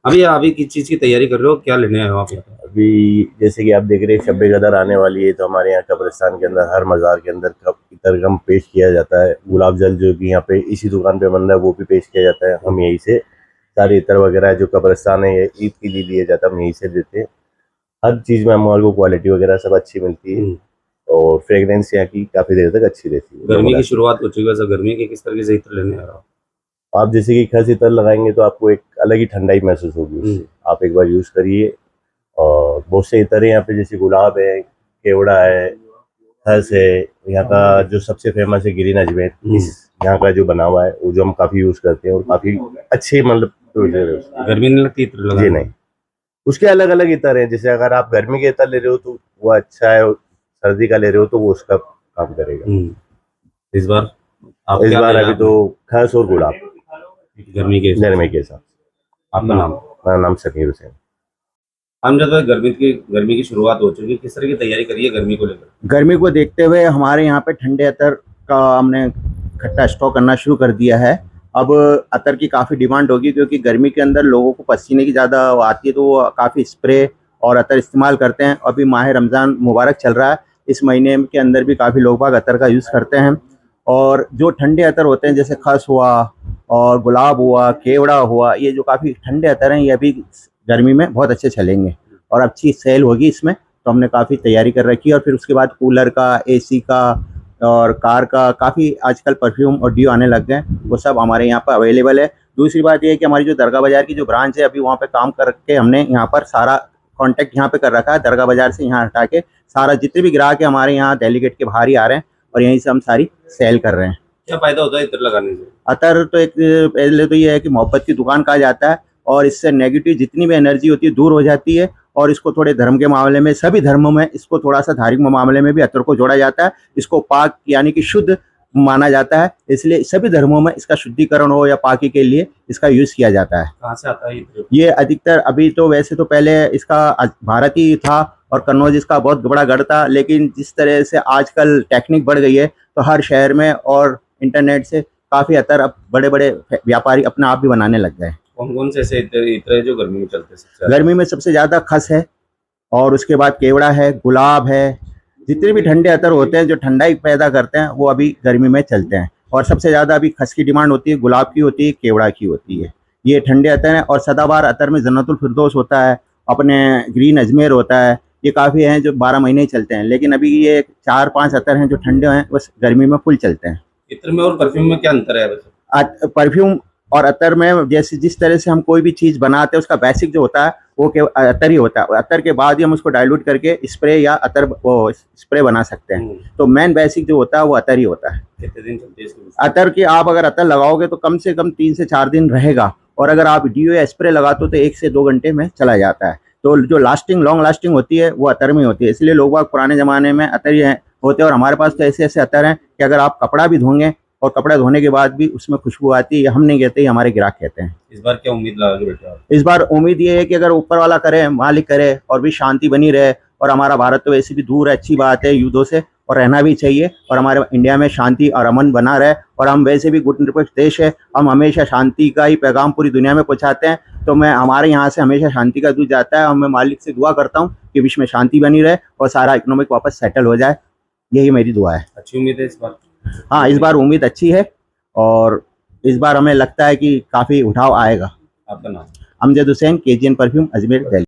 अभी अभी किस चीज़ की तैयारी कर रहे हो, क्या लेने आए हो आप यहाँ पे? अभी जैसे कि आप देख रहे हैं शब कदर आने वाली है, तो हमारे यहाँ कब्रिस्तान के अंदर हर मज़ार के अंदर इतर गम पेश किया जाता है। गुलाब जल जो कि यहाँ पे इसी दुकान पे बन रहा है वो भी पेश किया जाता है। हम यहीं से सारे इतर वगैरह जो कब्रिस्तान है ये ईद के लिए लिया जाता है, हम यहीं से देते हैं। हर चीज़ में हमारे को क्वालिटी वगैरह सब अच्छी मिलती है और फ्रेगरेंस यहाँ की काफ़ी देर तक अच्छी रहती है। गर्मी की शुरुआत हो चुकी है, सर गर्मी के किस तरीके से इत्र लेने आ रहा हो? आप जैसे कि खस इतर लगाएंगे तो आपको एक अलग ही ठंडाई महसूस होगी उससे। आप एक बार यूज़ करिए। और बहुत से इतर हैं यहाँ पे, जैसे गुलाब है, केवड़ा है, खस है। यहाँ का जो सबसे फेमस है ग्रीन अजमेर, इस यहाँ का जो बना हुआ है वो जो हम काफ़ी यूज़ करते हैं और काफ़ी अच्छे मतलब गर्मी नहीं लगती इत्र लगाने जी में? नहीं, उसके अलग अलग इतर हैं। जैसे अगर आप गर्मी के इतर ले रहे हो तो वो अच्छा है, और सर्दी का ले रहे हो तो वो उसका काम करेगा। इस बार आप इस क्या बार लेना अभी है तो खस और गुलाब गर्मी के हिसाब गर्मी से? के हिसाब से। आपका नाम? मेरा नाम समीर हुसैन। हम जब गर्मी की शुरुआत हो चुकी है, किस तरह की तैयारी करी है गर्मी को लेकर? गर्मी को देखते हुए हमारे यहाँ पे ठंडे अतर का हमने इकट्ठा स्टॉक करना शुरू कर दिया है। अब अतर की काफ़ी डिमांड होगी, क्योंकि गर्मी के अंदर लोगों को पसीने की ज़्यादा आती है, तो वो काफ़ी स्प्रे और अतर इस्तेमाल करते हैं। अभी माह रमज़ान मुबारक चल रहा है, इस महीने के अंदर भी काफ़ी लोग बाग अतर का यूज़ करते हैं। और जो ठंडे अतर होते हैं, जैसे खस हुआ और गुलाब हुआ, केवड़ा हुआ, ये जो काफ़ी ठंडे अतर हैं, ये अभी गर्मी में बहुत अच्छे चलेंगे और अच्छी सेल होगी इसमें। तो हमने काफ़ी तैयारी कर रखी है। और फिर उसके बाद कूलर का, एसी का और कार का, काफ़ी आजकल परफ्यूम और डियो आने लग गए हैं, वो सब हमारे यहाँ पर अवेलेबल है। दूसरी बात ये है कि हमारी जो दरगाह बाज़ार की जो ब्रांच है, अभी वहाँ पे काम करके हमने यहाँ पर सारा कॉन्टैक्ट यहाँ पे कर रखा है। दरगाह बाज़ार से यहाँ हटा के सारा जितने भी ग्राहक है हमारे यहाँ दिल्ली गेट के बाहर ही आ रहे हैं और यहीं से हम सारी सेल कर रहे हैं। क्या फायदा होता है इत्र लगाने से? अतर तो एक पहले तो ये है कि मोहब्बत की दुकान कहा जाता है, और इससे नेगेटिव जितनी भी एनर्जी होती है दूर हो जाती है। और इसको थोड़े धर्म के मामले में, सभी धर्मों में इसको थोड़ा सा धार्मिक मामले में भी अतर को जोड़ा जाता है। इसको पाक यानी कि शुद्ध माना जाता है, इसलिए सभी धर्मों में इसका शुद्धिकरण हो या पाकी के लिए इसका यूज़ किया जाता है। कहाँ से आता है इत्र? ये अधिकतर अभी तो वैसे तो पहले इसका भारत ही था और कन्नौज इसका बहुत बड़ा गढ़ था, लेकिन जिस तरह से आजकल टेक्निक बढ़ गई है तो हर शहर में और इंटरनेट से काफ़ी अतर अब बड़े बड़े व्यापारी अपना आप भी बनाने लग गए हैं। कौन कौन से ऐसे इत्र है जो गर्मी में चलते हैं सबसे ज़्यादा? गर्मी में सबसे ज़्यादा खस है और उसके बाद केवड़ा है, गुलाब है। जितने भी ठंडे अतर होते हैं जो ठंडाई पैदा करते हैं वो अभी गर्मी में चलते हैं। और सबसे ज़्यादा अभी खस की डिमांड होती है, गुलाब की होती है, केवड़ा की होती है। ये ठंडे अतर हैं। और सदाबहार अतर में जन्नतुल फिरदौस होता है, अपने ग्रीन अजमेर होता है, ये काफ़ी हैं जो 12 महीने ही चलते हैं। लेकिन अभी ये 4-5 अतर हैं जो ठंडे हैं, बस गर्मी में फुल चलते हैं। इत्र में और परफ्यूम में क्या अंतर है वैसे? परफ्यूम और अतर में जैसे जिस तरह से हम कोई भी चीज़ बनाते हैं उसका बेसिक जो होता है वो अतर ही होता है। अतर के बाद ही हम उसको डाइल्यूट करके स्प्रे या अतर वो स्प्रे बना सकते हैं। तो मेन बेसिक जो होता है वो अतर ही होता है। कितने दिन चलती है इसकी? अतर की आप अगर अतर लगाओगे तो कम से कम 3 से 4 दिन रहेगा, और अगर आप डियो या स्प्रे लगाते हो तो 1 से 2 घंटे में चला जाता है। तो जो लास्टिंग लॉन्ग लास्टिंग होती है वो अतर में होती है, इसलिए लोग बाग पुराने ज़माने में अतर ही होते हैं। और हमारे पास तो ऐसे ऐसे अतर हैं कि अगर आप कपड़ा भी धोंगे और कपड़ा धोने के बाद भी उसमें खुशबू आती है, हम नहीं कहते, हम हमारे ग्राहक कहते हैं। इस बार क्या उम्मीद लगा के बैठे आप? इस बार उम्मीद ये है कि अगर ऊपर वाला करे, मालिक करे और भी शांति बनी रहे। और हमारा भारत तो वैसे भी दूर है, अच्छी बात है युद्धों से, और रहना भी चाहिए। और हमारे इंडिया में शांति और अमन बना रहे। और हम वैसे भी गुट निरपेक्ष देश है, हम हमेशा शांति का ही पैगाम पूरी दुनिया में पहुँचाते हैं। तो मैं हमारे यहाँ से हमेशा शांति का दूध जाता है और मैं मालिक से दुआ करता हूँ कि विश्व में शांति बनी रहे और सारा इकोनॉमिक वापस सेटल हो जाए। यही मेरी दुआ है। अच्छी उम्मीद है इस बार? हाँ, इस बार उम्मीद अच्छी है और इस बार हमें लगता है कि काफ़ी उठाव आएगा। आपका नाम? Amjad Hussain, KGN perfume, Ajmer, Delhi.